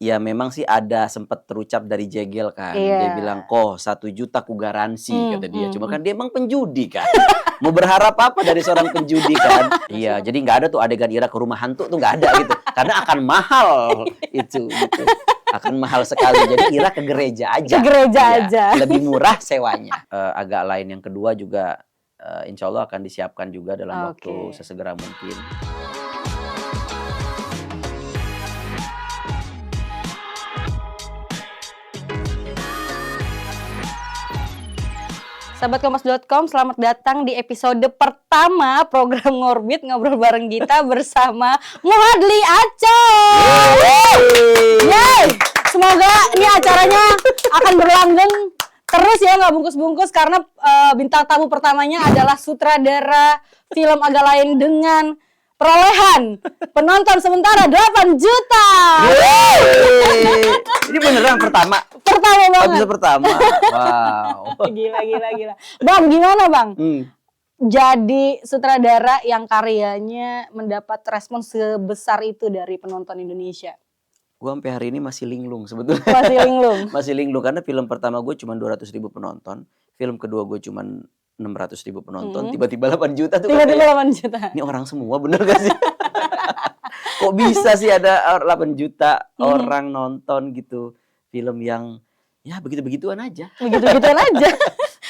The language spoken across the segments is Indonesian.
Ya memang sih ada sempat terucap dari Jegel kan. Dia Iya. bilang, "Koh 1 juta ku garansi," kata dia. Cuma kan Mhm. dia emang penjudi kan. Mau berharap apa dari seorang penjudi kan? Iya, jadi nggak ada tuh adegan Ira ke rumah hantu tuh nggak ada gitu. Karena akan mahal itu gitu. Akan mahal sekali. Jadi Ira ke gereja aja. Ke gereja Iya, aja. lebih murah sewanya. Agak lain yang kedua juga insya Allah akan disiapkan juga dalam waktu Oke. sesegera mungkin. Sahabat Kompas.com, selamat datang di episode pertama program Ngorbit, ngobrol bareng Gita bersama Muhadli Aco. Yeay! Semoga ini acaranya akan berlanggeng terus ya, nggak bungkus-bungkus, karena bintang tamu pertamanya adalah sutradara film agak lain dengan perolehan penonton sementara 8 juta. Yeay! Ini beneran pertama? Pertama banget. Episode pertama. Wow. Gila. Bang, gimana Bang? Hmm. Jadi sutradara yang karyanya mendapat respon sebesar itu dari penonton Indonesia. Gue sampai hari ini masih linglung sebetulnya. Masih linglung. Masih linglung karena film pertama gue cuma 200.000 penonton. Film kedua gue cuma 600.000 penonton. Tiba-tiba 8 juta tuh. Tiba-tiba 8 juta. Ini orang semua bener gak sih? Kok bisa sih ada 8 juta orang nonton gitu. Film yang ya begitu-begituan aja. Begitu-begituan aja.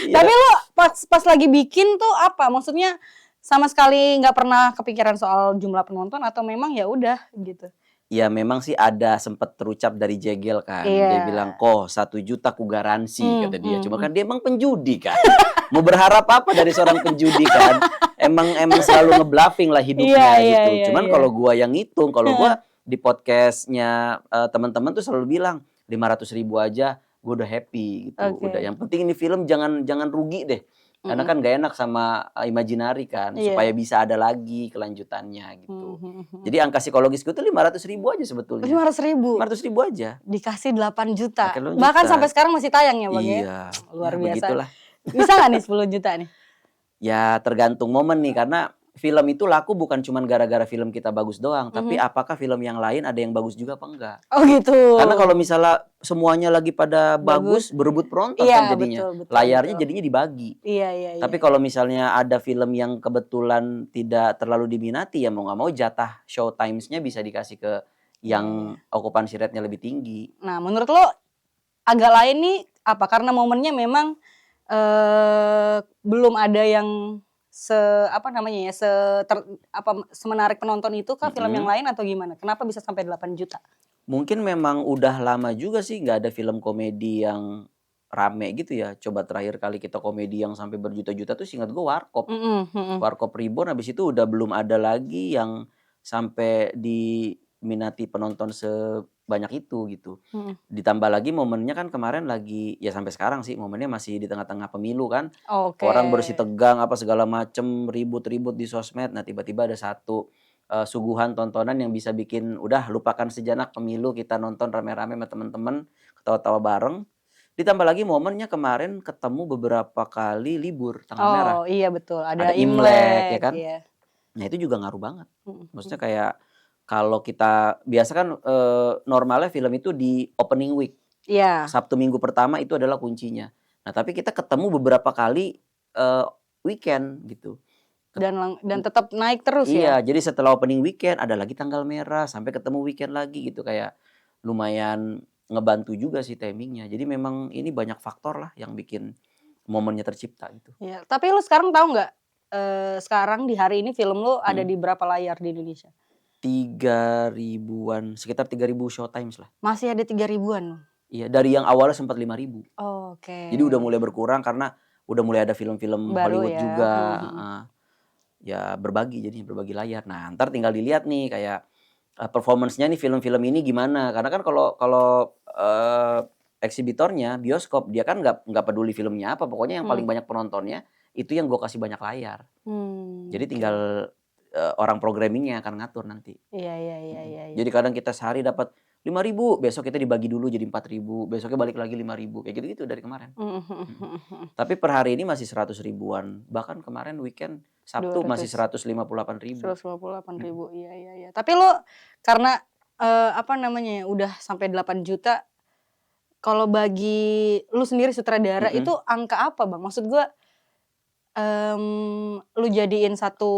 Iya. Tapi lo pas lagi bikin tuh apa? Maksudnya sama sekali nggak pernah kepikiran soal jumlah penonton atau memang ya udah gitu? Ya memang sih ada sempat terucap dari Jegel kan. Iya. Dia bilang, "Koh 1 juta ku garansi," kata dia. Cuma kan dia emang penjudi kan. Mau berharap apa dari seorang penjudi kan? Emang selalu ngebluffing lah hidupnya gitu. Cuman kalau gua yang ngitung, kalau gua di podcastnya teman-teman tuh selalu bilang 500.000 aja gua udah happy gitu. Udah, yang penting ini film jangan rugi deh. Karena kan gak enak sama Imaginary kan, supaya bisa ada lagi kelanjutannya gitu. Jadi angka psikologis gue tuh 500.000 aja sebetulnya. 500.000? 500.000 aja. Dikasih 8 juta. 8 juta. Bahkan sampai sekarang masih tayang ya Bang ya? Iya. Luar Ya, biasa. begitulah. Bisa gak nih 10 juta nih? Ya tergantung momen nih, karena film itu laku bukan cuma gara-gara film kita bagus doang, tapi apakah film yang lain ada yang bagus juga apa enggak. Oh gitu. Karena kalau misalnya semuanya lagi pada bagus, berebut penonton kan jadinya. Betul, layarnya jadinya dibagi. Iya. Tapi kalau misalnya ada film yang kebetulan tidak terlalu diminati, ya mau nggak mau jatah showtimes-nya bisa dikasih ke yang okupansi rate-nya lebih tinggi. Nah menurut lo agak lain nih apa? Karena momennya memang belum ada yang semenarik penonton itu kah film yang lain atau gimana? Kenapa bisa sampai 8 juta? Mungkin memang udah lama juga sih nggak ada film komedi yang rame gitu ya. Coba terakhir kali kita komedi yang sampai berjuta-juta tuh seingat gue Warkop. Warkop Reborn, habis itu udah belum ada lagi yang sampai diminati penonton sebanyak itu gitu. Ditambah lagi momennya kan kemarin lagi, ya sampai sekarang sih momennya masih di tengah-tengah pemilu kan. Orang bersih tegang apa segala macem, ribut-ribut di sosmed. Nah tiba-tiba ada satu suguhan tontonan yang bisa bikin udah lupakan sejenak pemilu, kita nonton rame-rame sama temen-temen, ketawa-tawa bareng. Ditambah lagi momennya kemarin ketemu beberapa kali libur tanggal merah. Oh iya betul, ada Imlek ya kan. Iya. Nah itu juga ngaruh banget. Maksudnya kayak kalau kita biasa kan normalnya film itu di opening week. Iya. Sabtu Minggu pertama itu adalah kuncinya. Nah tapi kita ketemu beberapa kali weekend gitu. Dan tetap naik terus Iya, ya. jadi setelah opening weekend ada lagi tanggal merah sampai ketemu weekend lagi gitu, kayak lumayan ngebantu juga sih timingnya. Jadi memang ini banyak faktor lah yang bikin momennya tercipta gitu. Iya. Tapi lu sekarang tahu nggak? Sekarang di hari ini film lu ada di berapa layar di Indonesia? 3.000-an, sekitar 3.000 showtimes lah. Masih ada 3.000-an. Iya, dari yang awalnya sempat 5.000. Oke. Jadi udah mulai berkurang karena udah mulai ada film-film Baru Hollywood ya. juga. Ya berbagi layar. Nah ntar tinggal dilihat nih kayak performance-nya nih film-film ini gimana. Karena kan kalau eksibitornya bioskop, dia kan nggak peduli filmnya apa, pokoknya yang paling banyak penontonnya itu yang gue kasih banyak layar. Jadi tinggal orang programmingnya akan ngatur nanti. Iya. Jadi kadang kita sehari dapat 5.000, besok kita dibagi dulu jadi 4.000, besoknya balik lagi 5.000, kayak gitu-gitu dari kemarin. Tapi per hari ini masih 100.000-an, bahkan kemarin weekend Sabtu 200. masih 158.000. 158.000, iya. Tapi lo karena apa namanya ya, udah sampai 8 juta. Kalau bagi lu sendiri sutradara itu angka apa Bang? Maksud gue lu jadiin satu,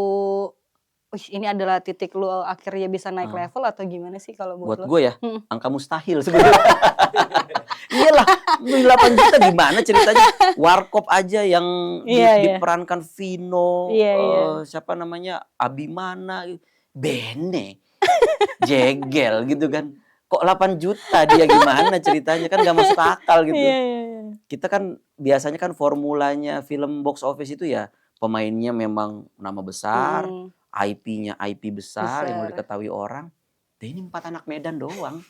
wih ini adalah titik lu akhirnya bisa naik level atau gimana sih kalau Buat lu? gue ya, angka mustahil sebenarnya. Iyalah, 8 juta gimana ceritanya? Warkop aja yang diperankan Vino, siapa namanya, Abimana, Bene, Jegel gitu kan. Kok 8 juta dia gimana ceritanya, kan gak masuk akal gitu. Kita kan biasanya kan formulanya film box office itu ya pemainnya memang nama besar, IP-nya IP besar yang udah diketahui orang. Dan ini 4 anak Medan doang.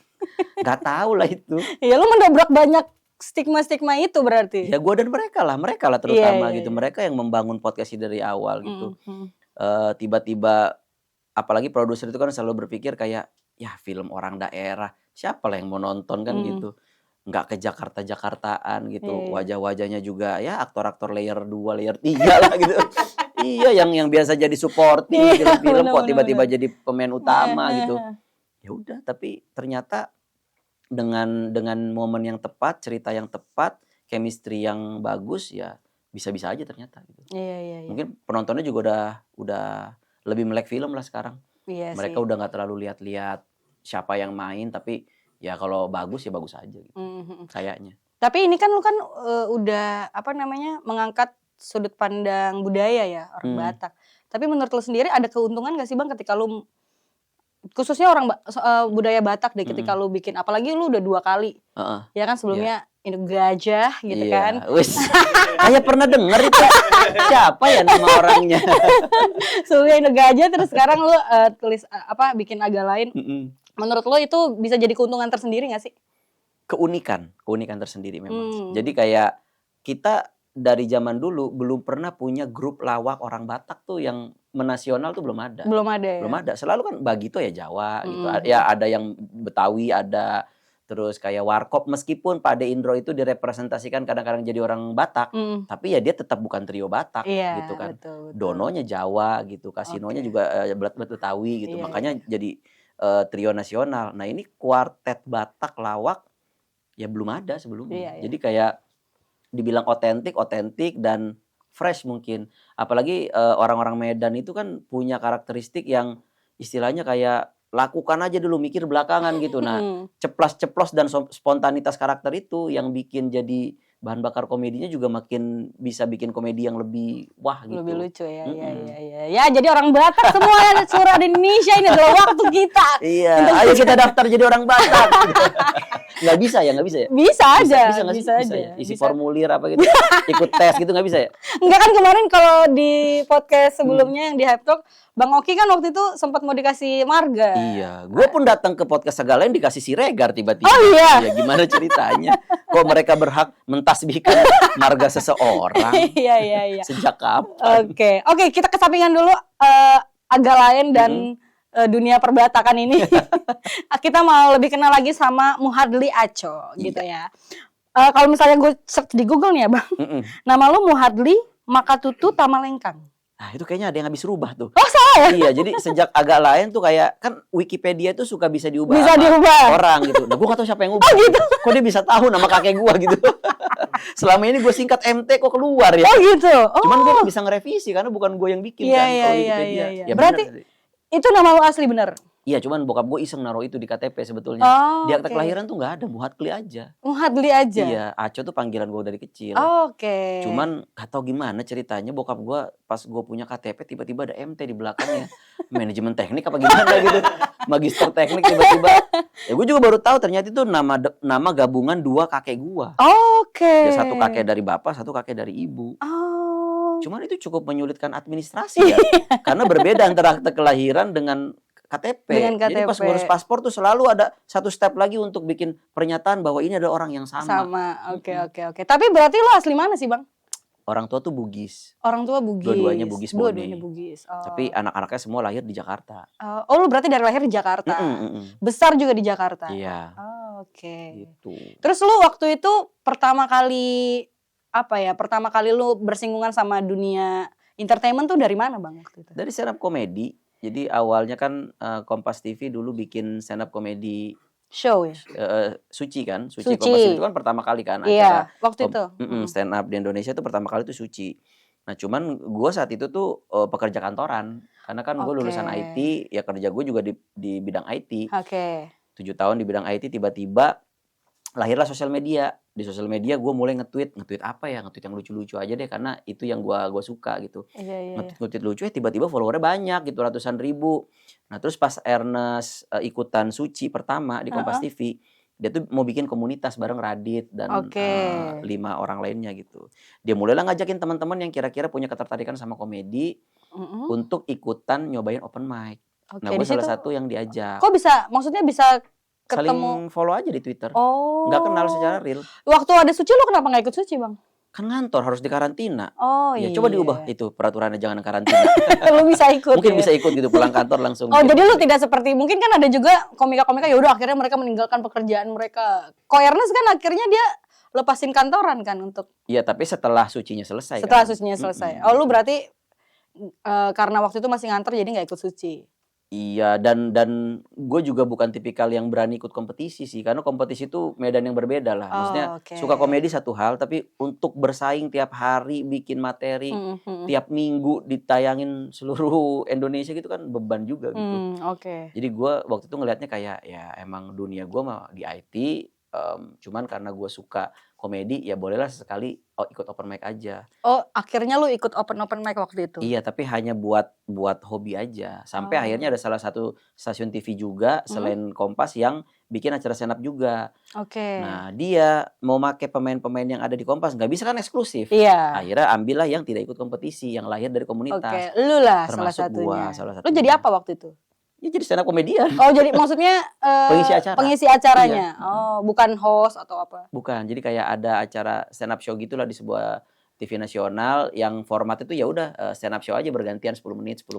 Gak tahu lah itu. Iya, lu mendobrak banyak stigma-stigma itu berarti. Ya gue dan mereka lah terutama gitu. Mereka yang membangun podcast dari awal gitu. Tiba-tiba apalagi produser itu kan selalu berpikir kayak ya film orang daerah, siapa lah yang mau nonton kan gitu. Nggak ke Jakarta-Jakartaan gitu. Wajah-wajahnya juga ya aktor-aktor layer 2, layer 3 lah gitu. Iya, yang biasa jadi supporting film-film kok tiba-tiba jadi pemain utama gitu. Ya udah, tapi ternyata dengan momen yang tepat, cerita yang tepat, chemistry yang bagus ya bisa-bisa aja ternyata gitu. Iya. Mungkin penontonnya juga udah lebih melek film lah sekarang. Iya Mereka sih. udah nggak terlalu lihat-lihat siapa yang main, tapi ya kalau bagus ya bagus aja gitu. Kayaknya. Tapi ini kan lu kan udah apa namanya mengangkat sudut pandang budaya ya orang Batak. Tapi menurut lu sendiri ada keuntungan gak sih Bang ketika lu khususnya orang budaya Batak deh ketika lu bikin, apalagi lu udah 2 kali. Ya kan sebelumnya Induk Gajah gitu kan. Wis. Saya pernah denger itu. Siapa ya nama orangnya? Sebelumnya Induk Gajah terus sekarang lu tulis bikin agak lain. Menurut lu itu bisa jadi keuntungan tersendiri gak sih? Keunikan tersendiri memang. Jadi kayak kita dari zaman dulu belum pernah punya grup lawak orang Batak tuh yang menasional tuh belum ada. Belum ada ya? Belum ada. Selalu kan Bagito ya Jawa gitu. Ya ada yang Betawi, ada terus kayak Warkop, meskipun Pak De Indro itu direpresentasikan kadang-kadang jadi orang Batak, tapi ya dia tetap bukan trio Batak gitu kan. Betul. Dononya Jawa gitu, Kasinonya juga belat-belat Betawi gitu. Makanya jadi trio nasional. Nah, ini kuartet Batak lawak ya belum ada sebelumnya. Jadi kayak dibilang otentik dan fresh mungkin. Apalagi orang-orang Medan itu kan punya karakteristik yang istilahnya kayak lakukan aja dulu, mikir belakangan gitu. Nah, ceplos-ceplos dan spontanitas karakter itu yang bikin jadi bahan bakar komedinya juga makin bisa bikin komedi yang lebih wah gitu. Lebih lucu ya. Ya, jadi orang Batak semua suara di Indonesia ini adalah waktu kita. Iya, ayo kita daftar jadi orang Batak. Nggak bisa ya? Bisa aja. Bisa ya? Isi formulir apa gitu, ikut tes gitu nggak bisa ya? Enggak kan kemarin kalau di podcast sebelumnya yang di Hype Talk, Bang Oki kan waktu itu sempat mau dikasih marga. Iya, gue pun datang ke podcast segala yang dikasih Siregar tiba-tiba. Oh iya? Ya, gimana ceritanya? Kok mereka berhak mentasbihkan marga seseorang? Iya. Sejak kapan? Oke, kita kesampingan dulu agak lain dan dunia perbatakan ini. Kita mau lebih kenal lagi sama Muhadli Aco gitu ya. Kalau misalnya gue search di Google nih ya Bang, nama lu Muhadli Makatutu Tamalengkang. Nah, itu kayaknya ada yang habis rubah tuh. Oh, salah ya? Iya, jadi sejak agak lain tuh kayak kan Wikipedia tuh suka bisa diubah. Bisa diubah. Orang gitu. Nah, gue gak tahu siapa yang ubah. Oh, gitu. Kok dia bisa tahu nama kakek gue gitu. Selama ini gue singkat MT kok keluar ya. Oh, gitu. Oh. Cuman gue gak bisa ngerevisi karena bukan gue yang bikin kan kalau Wikipedia. Iya. Berarti itu nama lu asli bener? Iya, cuman bokap gue iseng naruh itu di KTP sebetulnya. Di akta kelahiran tuh nggak ada, Muhadli aja. Muhadli aja? Iya, Aco tuh panggilan gue dari kecil. Cuman gak tau gimana ceritanya bokap gue pas gue punya KTP tiba-tiba ada MT di belakangnya. Manajemen teknik apa gimana gitu. Magister teknik tiba-tiba. Ya gue juga baru tahu ternyata itu nama gabungan 2 kakek gue. Ya, satu kakek dari bapak, satu kakek dari ibu. Cuman itu cukup menyulitkan administrasi ya. Karena berbeda antara akte kelahiran dengan KTP. Jadi pas ngurus paspor tuh selalu ada satu step lagi untuk bikin pernyataan bahwa ini adalah orang yang sama. Oke. Tapi berarti lo asli mana sih Bang? Orang tua tuh Bugis. Orang tua Bugis. Dua-duanya Bugis Bone. Dua-duanya Bugis. Tapi anak-anaknya semua lahir di Jakarta. Lu berarti dari lahir di Jakarta. Besar juga di Jakarta. Iya. Gitu. Terus lu waktu itu pertama kali lu bersinggungan sama dunia entertainment tuh dari mana Bang waktu itu? Dari stand up komedi. Jadi awalnya kan Kompas TV dulu bikin stand up komedi Show ya? Suci kan, Suci Suci. Kompas TV itu kan pertama kali kan Iya, acara waktu itu. stand up di Indonesia itu pertama kali itu Suci. Nah cuman gue saat itu tuh pekerja kantoran, karena kan gue lulusan Oke. IT, ya kerja gue juga di bidang IT. Oke. 7 tahun di bidang IT, tiba-tiba lahirlah sosial media. Di sosial media gue mulai nge-tweet apa ya, nge-tweet yang lucu-lucu aja deh, karena itu yang gue suka gitu. Iya. Nge-tweet lucu tiba-tiba followernya banyak gitu, ratusan ribu. Nah terus pas Ernest ikutan Suci pertama di Kompas TV, dia tuh mau bikin komunitas bareng Radit dan 5 orang lainnya gitu. Dia mulailah ngajakin teman-teman yang kira-kira punya ketertarikan sama komedi untuk ikutan nyobain open mic. Nah gue salah satu yang diajak. Kok bisa, maksudnya bisa ketemu? Saling follow aja di Twitter. Oh. Nggak kenal secara real. Waktu ada Suci lo kenapa nggak ikut Suci Bang? Kan ngantor harus dikarantina. Oh Ya iya. coba diubah itu peraturannya, jangan karantina. Lu bisa ikut. Mungkin ya? bisa ikut gitu, pulang kantor langsung. Oh jadi lu tidak seperti, mungkin kan ada juga komika-komika ya udah akhirnya mereka meninggalkan pekerjaan mereka. Ko Ernest kan akhirnya dia lepasin kantoran kan untuk. Iya tapi setelah Sucinya selesai. Setelah kan? Sucinya selesai. Oh lu berarti karena waktu itu masih ngantor jadi nggak ikut Suci. Iya, dan gue juga bukan tipikal yang berani ikut kompetisi sih, karena kompetisi itu medan yang berbeda lah. Maksudnya suka komedi satu hal, tapi untuk bersaing tiap hari bikin materi, tiap minggu ditayangin seluruh Indonesia gitu kan beban juga gitu. Jadi gue waktu itu ngelihatnya kayak ya emang dunia gue mah di IT, cuman karena gue suka komedi ya bolehlah sesekali ikut open mic aja. Oh akhirnya lu ikut open mic waktu itu? Iya tapi hanya buat hobi aja. Sampai akhirnya ada salah satu stasiun TV juga selain Kompas yang bikin acara stand up juga. Nah dia mau make pemain-pemain yang ada di Kompas, nggak bisa kan eksklusif. Iya. Akhirnya ambillah yang tidak ikut kompetisi, yang lahir dari komunitas. Lu lah salah satunya. Lu jadi apa waktu itu? Ya jadi stand up komedian. Oh jadi maksudnya pengisi acaranya. Iya. Oh bukan host atau apa? Bukan, jadi kayak ada acara stand up show gitulah di sebuah TV nasional yang format itu ya udah stand up show aja bergantian 10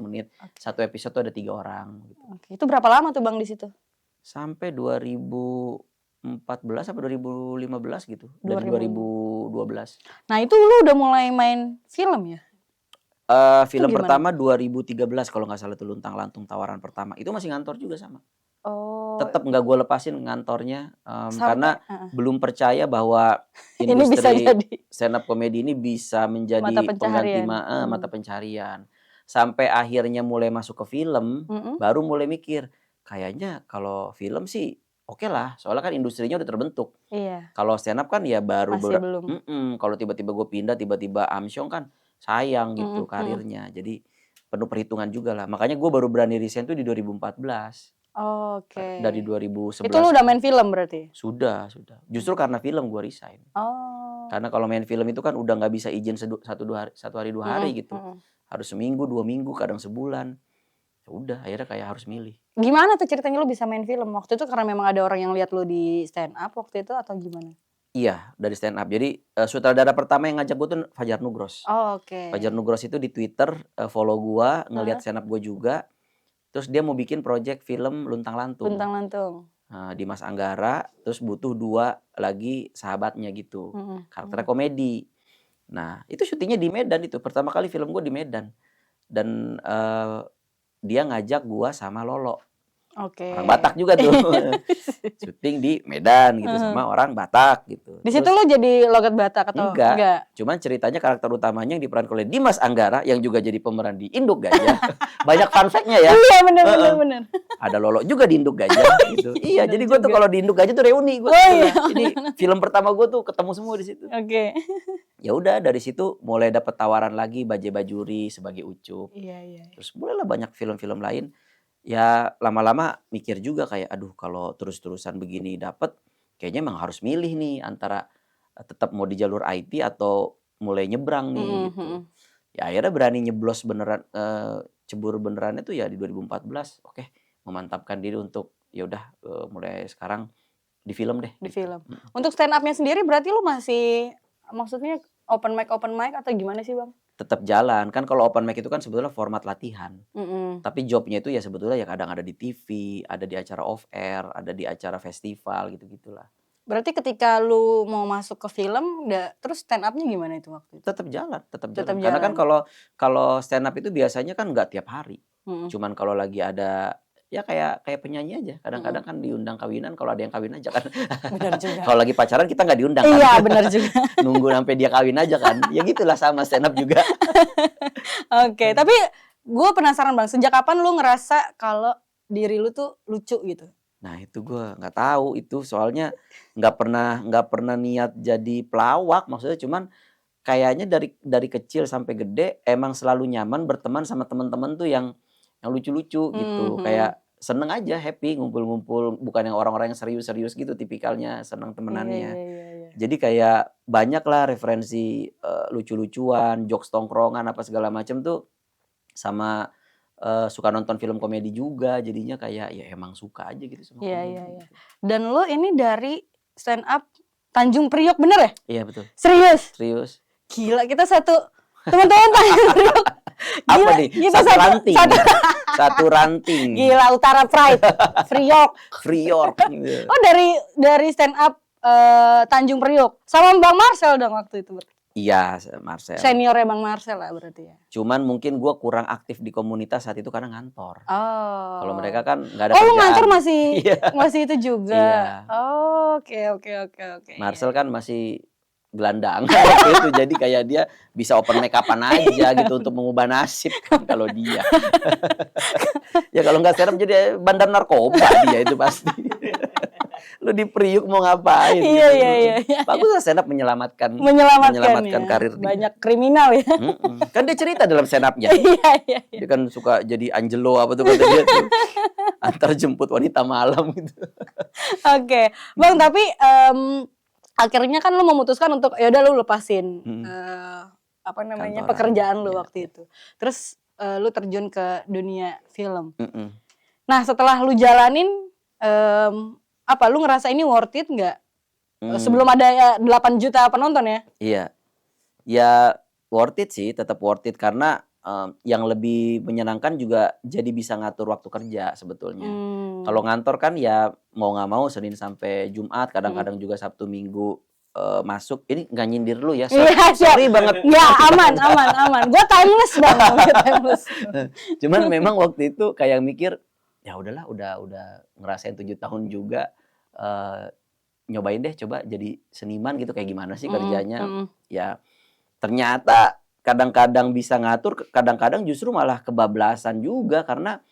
menit. Satu episode tuh ada 3 orang gitu. Itu berapa lama tuh Bang di situ? Sampai 2014 sampai 2015 gitu. Dari 2012. Nah, itu lu udah mulai main film ya? Film pertama 2013 kalau nggak salah tuh, Luntang Lantung Tawaran Pertama. Itu masih ngantor juga sama. Oh. Tetap nggak gue lepasin ngantornya karena belum percaya bahwa industri stand up komedi ini bisa menjadi pengganti mata pencarian. Sampai akhirnya mulai masuk ke film, baru mulai mikir kayaknya kalau film sih oke lah, soalnya kan industrinya udah terbentuk. Iya. Kalau stand up kan ya baru belum. Kalau tiba-tiba gue pindah, tiba-tiba Amsyong kan sayang gitu karirnya. Jadi penuh perhitungan juga lah. Makanya gue baru berani resign tuh di 2014. Dari 2011. Itu lu udah main film berarti? Sudah. Justru karena film gue resign. Karena kalau main film itu kan udah nggak bisa izin satu hari 2 hari gitu. Harus seminggu, 2 minggu, kadang sebulan. Ya udah, akhirnya kayak harus milih. Gimana tuh ceritanya lu bisa main film waktu itu, karena memang ada orang yang lihat lu di stand up waktu itu atau gimana? Iya, dari stand up. Jadi sutradara pertama yang ngajak gue tuh Fajar Nugros. Fajar Nugros itu di Twitter follow gue, ngelihat stand up gue juga. Terus dia mau bikin project film Luntang Lantung. Dimas Anggara, terus butuh 2 lagi sahabatnya gitu. Karakternya komedi. Nah, itu syutingnya di Medan itu. Pertama kali film gue di Medan. Dan dia ngajak gue sama Lolo. Orang Batak juga tuh. Syuting di Medan gitu sama orang Batak gitu. Di situ lo jadi logat Batak atau enggak? Cuman ceritanya karakter utamanya yang diperankan oleh Dimas Anggara yang juga jadi pemeran di Induk Gajah. Banyak fun fact-nya ya. Iya benar. Ada Lolo juga di Induk Gajah gitu. Iya, jadi gue tuh kalau di Induk Gajah tuh reuni gue. Jadi film pertama gue tuh ketemu semua di situ. Ya udah dari situ mulai dapat tawaran lagi Bajai Bajuri sebagai Ucup. Iya. Terus mulailah banyak film-film lain. Ya lama-lama mikir juga kayak aduh kalau terus-terusan begini dapat kayaknya emang harus milih nih antara tetap mau di jalur IT atau mulai nyebrang nih gitu. Ya akhirnya berani nyeblos beneran, cebur benerannya tuh ya di 2014. Oke, memantapkan diri untuk ya udah mulai sekarang di film deh. Di film. Untuk stand up-nya sendiri berarti lu masih maksudnya open mic atau gimana sih Bang? Tetap jalan. Kan kalau open mic itu kan sebetulnya format latihan. Tapi jobnya itu ya sebetulnya ya kadang ada di TV, ada di acara off air, ada di acara festival gitu-gitulah. Berarti ketika lu mau masuk ke film, terus stand up-nya gimana itu waktu itu? Tetap jalan. Karena kan kalau stand up itu biasanya kan nggak tiap hari. Cuman kalau lagi ada ya kayak penyanyi aja. Kadang-kadang kan diundang kawinan kalau ada yang kawin aja kan. Benar juga. Kalau lagi pacaran kita nggak diundang kan. Iya, benar juga. Nunggu sampai dia kawin aja kan. Ya gitulah sama stand up juga. Oke, tapi gue penasaran Bang, sejak kapan lu ngerasa kalau diri lu tuh lucu gitu? Nah itu gue nggak tahu itu soalnya nggak pernah niat jadi pelawak, maksudnya cuman kayaknya dari kecil sampai gede emang selalu nyaman berteman sama teman-teman tuh yang lucu-lucu gitu. Kayak seneng aja, happy ngumpul-ngumpul, bukan yang orang-orang yang serius-serius gitu tipikalnya, seneng temenannya. Iya. Jadi kayak banyak lah referensi lucu-lucuan, jokes tongkrongan apa segala macam tuh sama suka nonton film komedi juga, jadinya kayak ya emang suka aja gitu sama komedi. Iya. Dan lu ini dari stand up Tanjung Priok bener ya? Iya betul. Serius? Gila, kita satu teman-teman Tanjung Priok. Gila, Apa nih? kita Satu ranting. Gila, Utara Pride, Priok. Gitu. Oh, dari stand up Tanjung Priok sama Bang Marcel dong waktu itu. Iya, Marcel. Seniornya Bang Marcel lah berarti ya. Cuman mungkin gue kurang aktif di komunitas saat itu karena ngantor. Oh. Kalau mereka kan nggak ada kerjaan. kerjaan. Oh, ngantor masih Iya. masih itu juga. Iya. Oh, oke. Marcel kan masih gelandang waktu itu, jadi kayak dia bisa open make upan aja gitu untuk mengubah nasib kan kalau dia. Ya kalau nggak serem jadi bandar narkoba dia itu pasti. Lu di Priuk mau ngapain? Iya. Bagus lah stand up menyelamatkan ya. karir dia. Banyak kriminal ya. Kan dia cerita dalam stand up-nya. Iya. Dia kan suka jadi Angelo apa tuh kata dia tuh. Antar jemput wanita malam gitu. Oke. Bang, tapi akhirnya kan lu memutuskan untuk ya udah lu lepasin Kantoran. pekerjaan lu Iya. waktu itu. Terus lu terjun ke dunia film. Mm-mm. Nah, setelah lu jalanin lu ngerasa ini worth it nggak? Sebelum ada 8 juta penonton ya? Iya. Ya worth it sih, tetap worth it karena yang lebih menyenangkan juga jadi bisa ngatur waktu kerja sebetulnya. Kalau ngantor kan ya mau nggak mau Senin sampai Jumat, kadang-kadang juga Sabtu Minggu masuk. Ini nggak nyindir lu ya, sorry banget. Ya aman. Gue timeless banget. Cuman memang waktu itu kayak mikir ya udahlah, udah ngerasain 7 tahun juga, nyobain deh coba jadi seniman gitu kayak gimana sih kerjanya. Ya ternyata kadang-kadang bisa ngatur, kadang-kadang justru malah kebablasan juga karena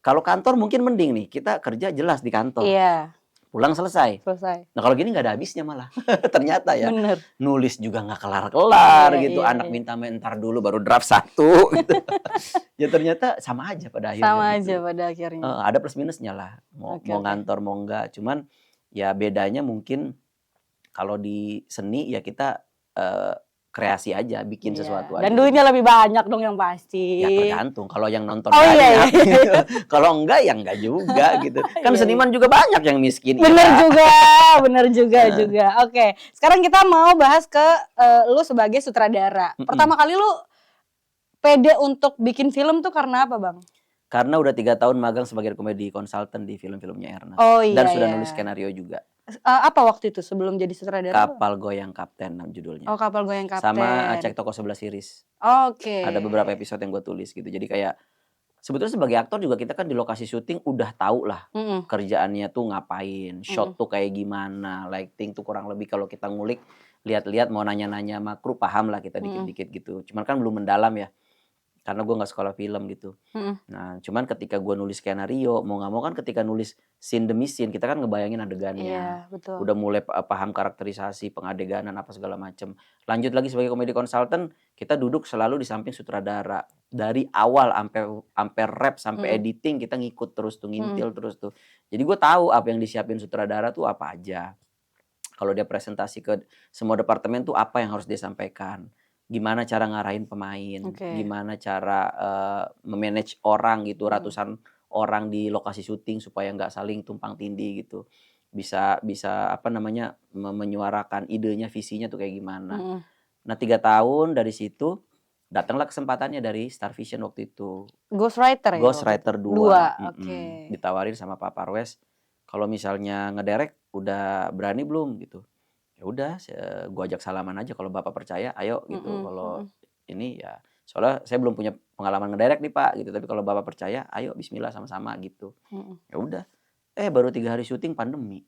kalau kantor mungkin mending nih, kita kerja jelas di kantor. Iya. Pulang selesai. Nah kalau gini nggak ada habisnya malah. Ternyata ya. Bener. Nulis juga nggak kelar-kelar Iya, gitu. iya, Anak iya. minta mentar dulu baru draft 1 gitu. Ya ternyata sama aja pada akhirnya. Sama gitu. aja pada akhirnya. Ada plus minusnya lah. Mau ngantor mau enggak. Cuman ya bedanya mungkin kalau di seni ya kita kreasi aja, bikin sesuatu aja. Dan duitnya lebih banyak dong yang pasti. Ya tergantung, kalau yang nonton Oh, iya. gitu. Kalau enggak ya enggak juga gitu. Kan seniman juga banyak yang miskin. Bener juga. Oke, sekarang kita mau bahas ke lu sebagai sutradara. Pertama kali lu pede untuk bikin film tuh karena apa, Bang? Karena udah 3 tahun magang sebagai komedi konsultan di film-filmnya Ernest. Oh iya. Dan sudah nulis skenario juga. Apa waktu itu sebelum jadi sutradara? Kapal Goyang Kapten judulnya. Oh, Kapal Goyang Kapten. Sama Cek Toko 11 series. Oke. Ada beberapa episode yang gue tulis gitu. Jadi kayak sebetulnya sebagai aktor juga kita kan di lokasi syuting udah tahu lah kerjaannya tuh ngapain, shot tuh kayak gimana, lighting tuh kurang lebih kalau kita ngulik, lihat-lihat mau nanya-nanya sama kru paham lah kita dikit-dikit gitu. Cuman kan belum mendalam ya. Karena gue nggak sekolah film gitu. Nah, cuman ketika gue nulis skenario, mau nggak mau kan ketika nulis scene demi scene, kita kan ngebayangin adegannya. Iya, betul. Udah mulai paham karakterisasi, pengadeganan apa segala macem. Lanjut lagi sebagai komedi konsultan, kita duduk selalu di samping sutradara. Dari awal sampai rap, sampai editing, kita ngikut terus tuh, ngintil terus tuh. Jadi gue tahu apa yang disiapin sutradara tuh apa aja. Kalau dia presentasi ke semua departemen tuh apa yang harus dia sampaikan. Gimana cara ngarahin pemain, gimana cara memanage orang gitu, ratusan orang di lokasi syuting supaya nggak saling tumpang tindih gitu, bisa menyuarakan idenya, visinya tuh kayak gimana. Nah 3 tahun dari situ datanglah kesempatannya dari Star Vision waktu itu. Ghostwriter ya? Ghostwriter 2. Oke. Ditawarin sama Pak Parwes, kalau misalnya ngederek udah berani belum gitu. Ya udah, gue ajak salaman aja kalau Bapak percaya, ayo gitu. Kalau ini ya Soalnya saya belum punya pengalaman ngedirect nih Pak gitu. Tapi kalau Bapak percaya, ayo bismillah sama-sama gitu. Ya udah. Baru 3 hari syuting pandemi.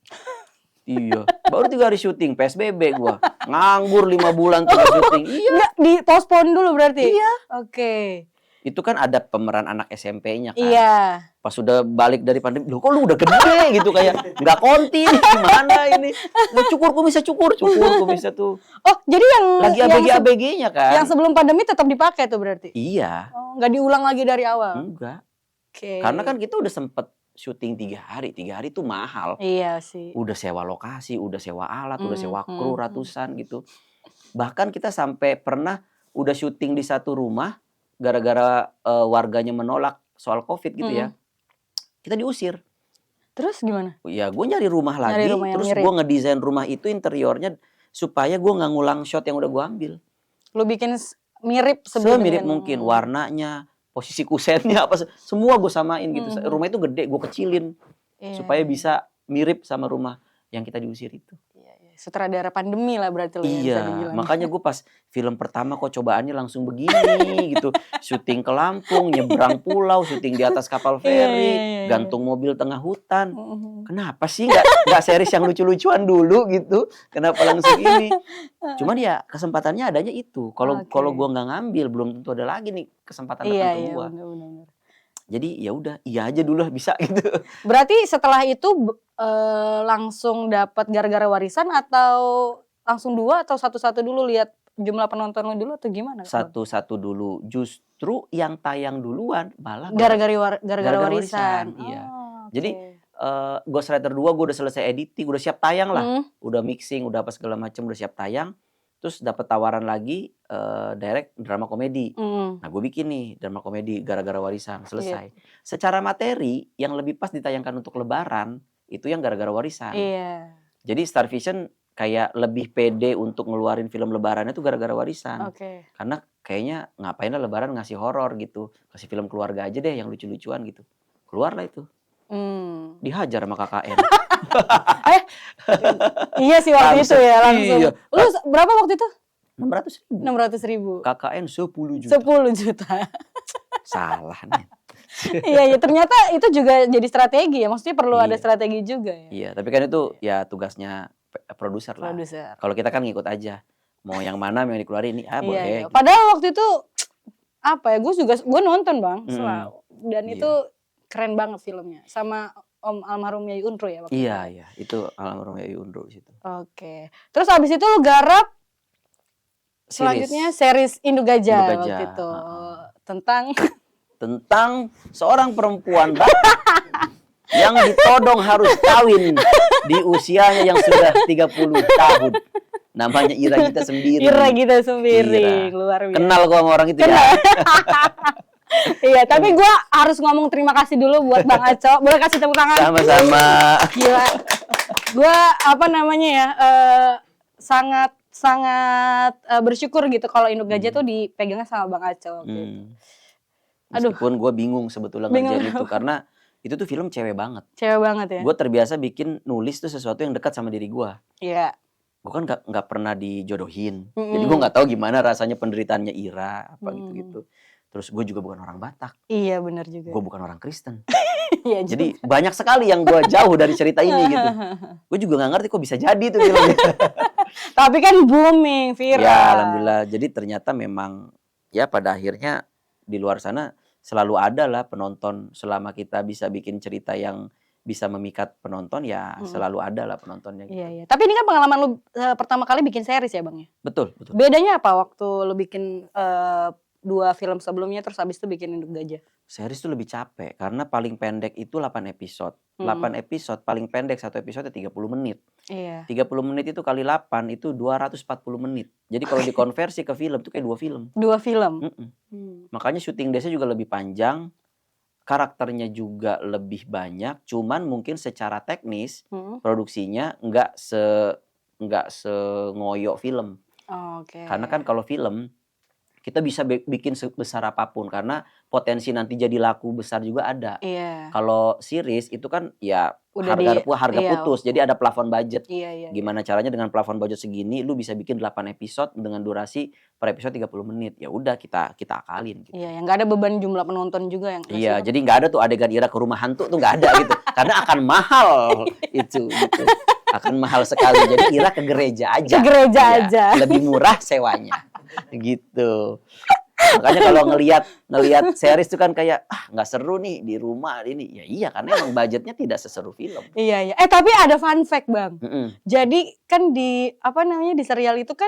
Iya, baru 3 hari syuting PSBB gua. Nganggur 5 bulan tuh syuting. Iya. Nggak di-postpone dulu berarti? Iya. Oke. Itu kan ada pemeran anak SMP-nya kan. Iya. Pas udah balik dari pandemi, loh kok lu udah gede gitu kayak nggak konti nih, gimana ini? Lu cukur kumisnya cukur kumisnya tuh. Oh, jadi yang Lagi ABG-ABG-nya kan. Yang sebelum pandemi tetap dipakai tuh berarti? Iya. Oh, nggak diulang lagi dari awal? Enggak. Oke. Karena kan kita udah sempet syuting 3 hari. 3 hari tuh mahal. Iya sih. Udah sewa lokasi, udah sewa alat, udah sewa kru ratusan gitu. Bahkan kita sampai pernah udah syuting di satu rumah gara-gara warganya menolak soal COVID gitu ya. Kita diusir. Terus gimana? Ya gue nyari rumah lagi, rumah yang terus mirip. gue ngedesain rumah itu interiornya supaya gue nggak ngulang shot yang udah gue ambil. Lu bikin mirip sebelum Semirip mungkin, warnanya, posisi kusennya apa semua gue samain gitu. Rumah itu gede, gue kecilin supaya bisa mirip sama rumah yang kita diusir itu. Sutradara pandemi lah berarti lu ya, bisa Iya, dibilang. makanya gue pas film pertama kok cobaannya langsung begini gitu. Syuting ke Lampung, nyebrang pulau, syuting di atas kapal feri, gantung mobil tengah hutan. Kenapa sih nggak series yang lucu-lucuan dulu gitu? Kenapa langsung ini? Cuman ya kesempatannya adanya itu. Kalau gue nggak ngambil, belum tentu ada lagi nih kesempatan datang ke gue. Benar. Jadi ya udah, iya aja dulu lah bisa gitu. Berarti setelah itu langsung dapat gara-gara warisan atau langsung 2 atau satu-satu dulu lihat jumlah penonton lu dulu atau gimana? Satu-satu dulu. Justru yang tayang duluan malah gara-gara warisan. Iya. Oh, Jadi Ghostwriter 2 gue udah selesai editing, udah siap tayang lah. Udah mixing, udah apa segala macam, udah siap tayang. Terus dapat tawaran lagi direct drama komedi. Nah gue bikin nih drama komedi gara-gara warisan, selesai. Secara materi yang lebih pas ditayangkan untuk Lebaran itu yang gara-gara warisan. Iya. Jadi Star Vision kayak lebih pede untuk ngeluarin film Lebaran itu gara-gara warisan. Karena kayaknya ngapain lah Lebaran ngasih horor gitu, kasih film keluarga aja deh yang lucu-lucuan gitu. Keluarlah itu. Dihajar sama KKN. Iya sih waktu itu ya langsung. Iya. Lu berapa waktu itu? 600.000. 600.000. KKN 10 juta. 10 juta. Salah nih. Iya, ternyata itu juga jadi strategi ya. Maksudnya perlu ada strategi juga ya. Iya, tapi kan itu ya tugasnya produser lah. Kalau kita kan ngikut aja. Mau yang mana yang dikeluarin ini, boleh. Iya. Padahal waktu itu apa ya? Gue nonton Bang selalu. Dan itu keren banget filmnya. Sama Om almarhum Yayu Unro ya waktu itu. Iya, itu almarhum Yayu Unro di situ. Oke. Terus habis itu lu garap selanjutnya series Induk Gajah waktu itu. Tentang seorang perempuan yang ditodong harus kawin di usianya yang sudah 30 tahun. Namanya Ira Gita Sembiring. Luar biasa. Kenal gua sama orang itu ya. Iya, tapi gue harus ngomong terima kasih dulu buat Bang Aco. Boleh kasih tepuk tangan? Sama-sama. Gila. Gue sangat bersyukur gitu kalau Induk Gajah tuh dipegangnya sama Bang Aco. Gitu. Meskipun gue bingung sebetulnya ngerjain itu karena itu tuh film cewek banget. Cewek banget ya. Gue terbiasa bikin nulis tuh sesuatu yang dekat sama diri gue. Iya. Gue kan nggak pernah dijodohin, jadi gue nggak tahu gimana rasanya penderitaannya Ira apa gitu. Terus gue juga bukan orang Batak. Iya benar juga. Gue bukan orang Kristen. Iya jadi banyak sekali yang gue jauh dari cerita ini gitu. Gue juga nggak ngerti kok bisa jadi tuh filmnya. Tapi kan booming, viral. Ya alhamdulillah. Jadi ternyata memang ya pada akhirnya di luar sana selalu ada lah penonton. Selama kita bisa bikin cerita yang bisa memikat penonton ya selalu ada lah penontonnya. Gitu. Iya. Tapi ini kan pengalaman lu pertama kali bikin series ya Bang ya? Betul. Bedanya apa waktu lu bikin 2 film sebelumnya terus habis itu bikin Induk Gajah? Series tuh lebih capek karena paling pendek itu 8 episode. 8 episode paling pendek satu episode 30 menit. Iya. 30 menit itu kali 8 itu 240 menit. Jadi kalau dikonversi ke film tuh kayak 2 film. 2 film. Makanya syuting daysnya juga lebih panjang. Karakternya juga lebih banyak. Cuman mungkin secara teknis produksinya nggak ngoyo film. Oke. Karena kan kalau film kita bisa bikin sebesar apapun karena potensi nanti jadi laku besar juga ada. Iya. Kalau series itu kan ya Udah harga iya. putus, jadi ada plafon budget. Iya. Gimana caranya dengan plafon budget segini lu bisa bikin 8 episode dengan durasi per episode 30 menit. Ya udah kita akalin gitu. Iya, yang nggak ada beban jumlah penonton juga yang Iya, jadi nggak ada tuh adegan Ira ke rumah hantu tuh nggak ada gitu. Karena akan mahal itu gitu. Akan mahal sekali. Jadi Ira ke gereja aja. Ke gereja aja. Lebih murah sewanya. Gitu. Makanya kalau ngelihat series itu kan kayak nggak seru nih di rumah ini. Ya iya karena emang budgetnya tidak seseru film. Iya. Tapi ada fun fact, Bang. Jadi kan di di serial itu kan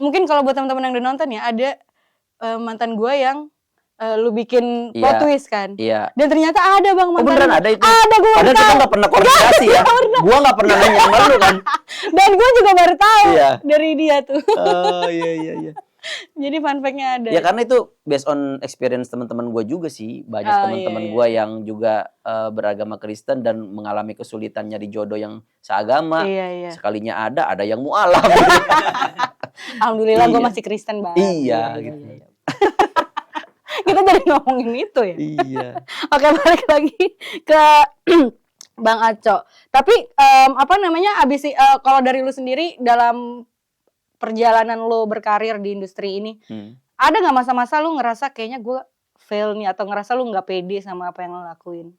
mungkin kalau buat teman-teman yang udah nonton ya ada mantan gue yang lu bikin plot twist kan. Iya. Dan ternyata ada Bang mantan. Oh beneran ada itu? Ada, gue padahal kita nggak pernah koordinasi ya. Gue nggak pernah nanya sama lu kan. Dan gue juga baru tahu dari dia tuh. Oh iya. Jadi fun fact-nya ada. Ya karena itu based on experience teman-teman gue juga sih. Banyak teman-teman gue yang juga beragama Kristen dan mengalami kesulitan nyari jodoh yang seagama. Iya. Sekalinya ada yang mualaf. Alhamdulillah gue masih Kristen, Bang. Iya gitu. Kita jadi ngomongin itu ya. Iya. Oke, balik lagi ke Bang Aco. Tapi abis kalau dari lu sendiri dalam perjalanan lu berkarir di industri ini, ada nggak masa-masa lu ngerasa kayaknya gue fail nih atau ngerasa lu nggak pede sama apa yang lu lakuin?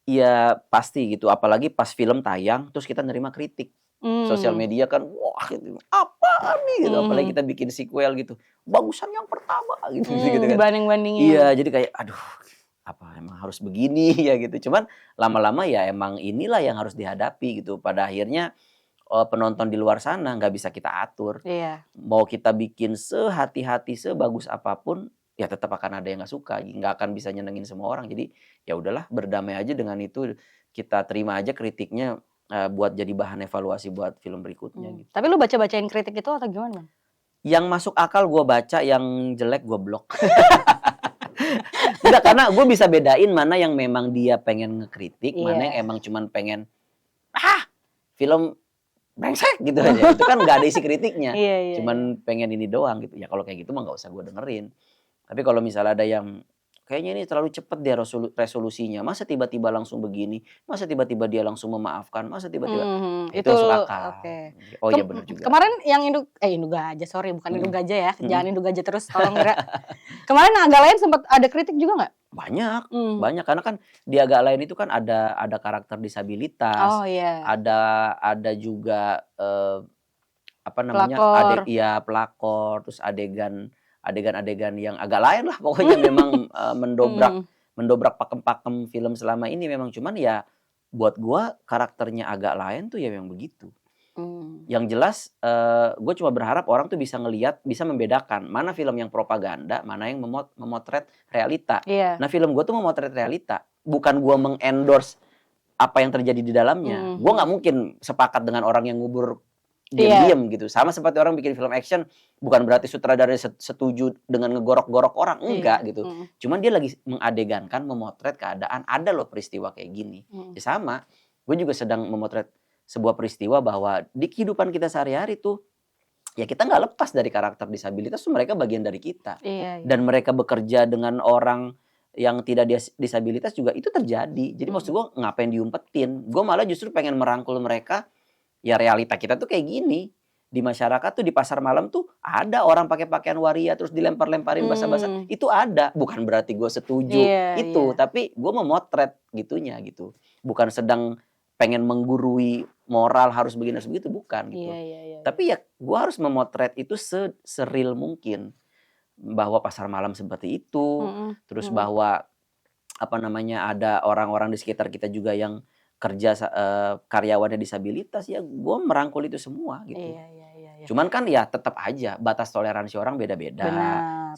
Iya pasti gitu, apalagi pas film tayang terus kita nerima kritik. Sosial media kan wah gitu, apa nih gitu, apalagi kita bikin sequel gitu, bagusan yang pertama gitu kan. Dibanding-bandingin. Iya, jadi kayak aduh apa emang harus begini ya gitu. Cuman lama-lama ya emang inilah yang harus dihadapi gitu. Pada akhirnya penonton di luar sana nggak bisa kita atur. Iya. Mau kita bikin sehati-hati, sebagus apapun, ya tetap akan ada yang nggak suka, nggak akan bisa nyenengin semua orang. Jadi ya udahlah, berdamai aja dengan itu, kita terima aja kritiknya buat jadi bahan evaluasi buat film berikutnya. Gitu. Tapi lu baca-bacain kritik itu atau gimana? Yang masuk akal gue baca, yang jelek gue blok. Enggak, karena gue bisa bedain mana yang memang dia pengen ngekritik, mana yang emang cuman pengen film brengsek gitu aja. Itu kan nggak ada isi kritiknya. Cuman pengen ini doang gitu. Ya kalau kayak gitu mah nggak usah gue dengerin. Tapi kalau misalnya ada yang kayaknya ini terlalu cepat dia resolusinya. Masa tiba-tiba langsung begini? Masa tiba-tiba dia langsung memaafkan? Masa tiba-tiba itu masuk akal. Okay. Oh iya benar juga. Kemarin yang Induk Gajah, sorry bukan Induk Gajah ya. Jangan Induk Gajah terus tolong Ira. Kemarin Agak Lain sempat ada kritik juga nggak? Banyak karena kan di Agak Lain itu kan ada karakter disabilitas, ada juga pelakor, terus adegan yang agak lain lah pokoknya memang mendobrak pakem-pakem film selama ini memang, cuman ya buat gua karakternya Agak Lain tuh ya memang begitu. Yang jelas gue cuma berharap orang tuh bisa ngelihat, bisa membedakan mana film yang propaganda, mana yang memotret realita. Nah film gue tuh memotret realita, bukan gue mengendorse apa yang terjadi di dalamnya. Gue nggak mungkin sepakat dengan orang yang ngubur diam-diam gitu. Sama seperti orang bikin film action, bukan berarti sutradara setuju dengan ngegorok-gorok orang, enggak gitu. Cuman dia lagi mengadegankan, memotret keadaan, ada loh peristiwa kayak gini. Ya sama, gue juga sedang memotret sebuah peristiwa bahwa di kehidupan kita sehari-hari tuh ya kita nggak lepas dari karakter disabilitas tuh, mereka bagian dari kita. Dan mereka bekerja dengan orang yang tidak disabilitas juga itu terjadi. Jadi maksud gue ngapain diumpetin? Gue malah justru pengen merangkul mereka. Ya realita kita tuh kayak gini. Di masyarakat tuh, di pasar malam tuh ada orang pakai pakaian waria terus dilempar-lemparin basah-basah. Itu ada. Bukan berarti gue setuju tapi gue memotret gitunya gitu. Bukan sedang pengen menggurui moral harus begini harus begitu, bukan gitu. Tapi ya gue harus memotret itu seril mungkin, bahwa pasar malam seperti itu, terus bahwa ada orang-orang di sekitar kita juga yang kerja karyawannya disabilitas, ya gue merangkul itu semua gitu. Cuman kan ya tetap aja batas toleransi orang beda-beda.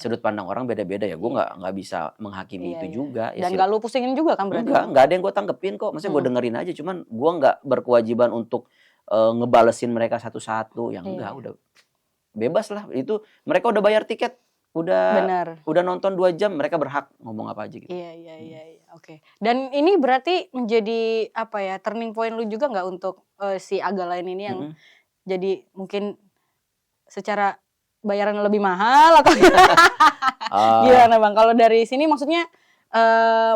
Sudut pandang orang beda-beda, ya gue nggak bisa menghakimi itu juga. Dan nggak lu pusingin juga kan berarti? Nggak ada yang gue tanggepin kok. Maksudnya gue dengerin aja. Cuman gue nggak berkewajiban untuk ngebalesin mereka satu-satu. Yang enggak, udah bebas lah. Itu mereka udah bayar tiket, udah nonton 2 jam, mereka berhak ngomong apa aja gitu. Oke. Dan ini berarti menjadi turning point lu juga nggak untuk si Agak Lain ini yang jadi mungkin secara bayaran lebih mahal atau Gimana Bang? Kalau dari sini maksudnya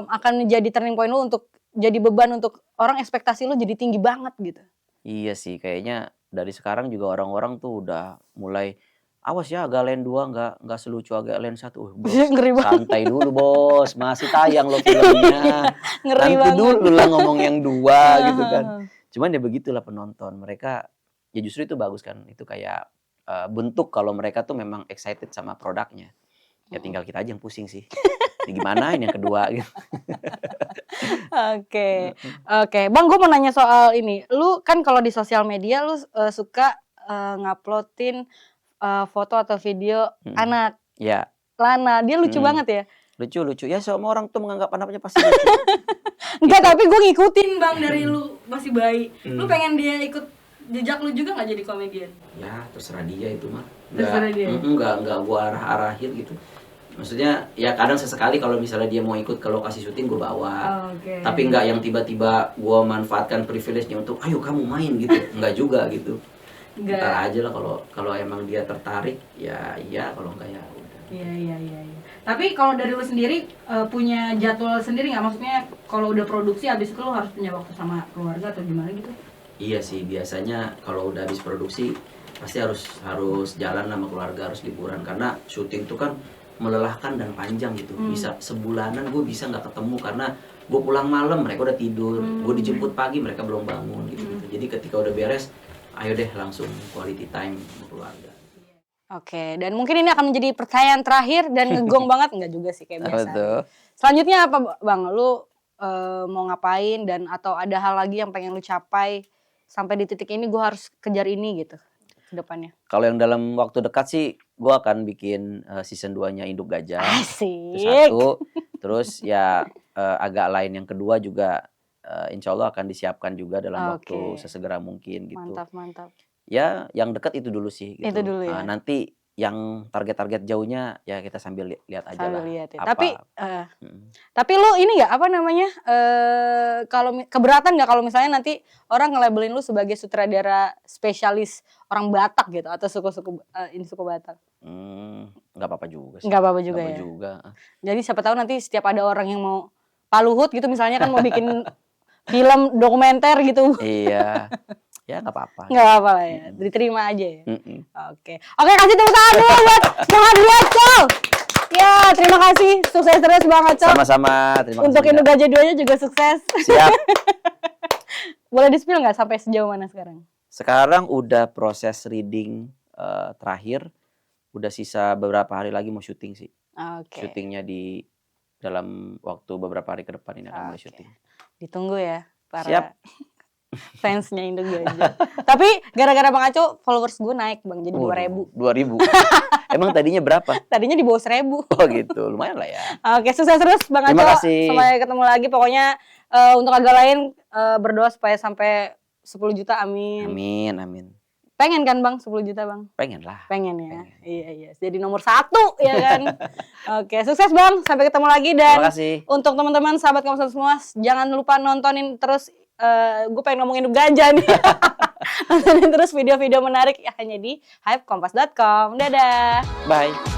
akan jadi turning point lu untuk jadi beban untuk orang, ekspektasi lu jadi tinggi banget gitu. Iya sih, kayaknya dari sekarang juga orang-orang tuh udah mulai, awas ya Agalen 2 nggak selucu Agalen 1. Bos, Ngeri banget. santai dulu bos, masih tayang loh filmnya. Ngeri Nanti banget. dulu lah ngomong yang 2 gitu kan. Cuman ya begitulah penonton, mereka ya justru itu bagus kan. Itu kayak bentuk kalau mereka tuh memang excited sama produknya. Ya tinggal kita aja yang pusing sih. Ini gimana ini yang kedua gitu. Oke. Bang, gue mau nanya soal ini. Lu kan kalau di sosial media lu suka nguploadin foto atau video anak Ya, Lana. Dia lucu banget ya. lucu. Ya semua orang tuh menganggap anaknya pasti lucu. Enggak, tapi gue ngikutin Bang dari lu masih bayi. Lu pengen dia ikut jejak lu juga nggak jadi komedian? Ya terserah dia itu mah. Terserah dia. Enggak gua arah-arahin gitu. Maksudnya ya kadang sesekali kalau misalnya dia mau ikut ke lokasi syuting gue bawa. Tapi enggak yang tiba-tiba gua manfaatkan privilege-nya untuk ayo kamu main gitu. Enggak juga gitu. Ntar aja lah kalau emang dia tertarik ya iya, kalau enggak ya udah. Iya. Tapi kalau dari lu sendiri punya jadwal sendiri nggak? Maksudnya kalau udah produksi habis itu lu harus punya waktu sama keluarga atau gimana gitu? Iya sih, biasanya kalau udah habis produksi pasti harus jalan sama keluarga, harus liburan karena syuting tuh kan melelahkan dan panjang gitu. Bisa sebulanan gue bisa nggak ketemu karena gue pulang malam mereka udah tidur, gue dijemput pagi mereka belum bangun gitu. Jadi ketika udah beres, ayo deh langsung quality time sama keluarga. Oke, dan mungkin ini akan menjadi pertanyaan terakhir dan ngegong banget, enggak juga sih kayak biasa. Betul. Selanjutnya apa Bang? Lu mau ngapain dan atau ada hal lagi yang pengen lu capai sampai di titik ini gue harus kejar ini gitu ke depannya? Kalau yang dalam waktu dekat sih gue akan bikin season 2-nya Induk Gajah. Asik. Itu satu. Terus ya agak lain yang kedua juga insya Allah akan disiapkan juga dalam waktu sesegera mungkin gitu. Mantap. Ya yang dekat itu dulu sih gitu. Itu dulu ya. Nanti yang target-target jauhnya ya kita sambil lihat aja lah. Lihat ya. Apa. Tapi lu ini nggak apa namanya kalau keberatan nggak kalau misalnya nanti orang nge-labelin lu sebagai sutradara spesialis orang Batak gitu atau suku Batak? Nggak apa-apa juga sih. Nggak apa-apa juga Nggak ya. apa juga. Jadi siapa tahu nanti setiap ada orang yang mau Pak Luhut gitu misalnya kan mau bikin film dokumenter gitu. Iya. Ya nggak apa-apa. Nggak apa-apa lah ya, diterima aja ya. Oke, kasih tepuk tangan dulu buat Bang Adi Acol. Ya, terima kasih, sukses terus Bang Acol. Sama-sama, terima kasih. Untuk Induk Gajah 2-nya juga sukses. Siap. Boleh di-spill nggak sampai sejauh mana sekarang? Sekarang udah proses reading terakhir, udah sisa beberapa hari lagi mau syuting sih. Syutingnya di dalam waktu beberapa hari ke depan ini akan mulai syuting. Ditunggu ya para Siap. fansnya Induk Gajah. Tapi gara-gara Bang Aco followers gue naik Bang, jadi 2.000. 2.000. Emang tadinya berapa? Tadinya di bawah 1.000. Oh gitu, lumayan lah ya. Oke, sukses terus Bang Aco. Terima kasih. Sampai ketemu lagi. Pokoknya untuk agak lain berdoa supaya sampai 10 juta, amin. Amin. Pengen kan Bang 10 juta Bang? Pengen lah. Pengen ya. Iya. Jadi nomor 1 ya kan. Oke, sukses Bang. Sampai ketemu lagi dan Terima kasih. untuk teman-teman sahabat Kompas semua, jangan lupa nontonin terus gue pengen ngomongin Induk Gajah nih. Nontonin terus video-video menarik hanya di hypekompas.com. Dadah. Bye.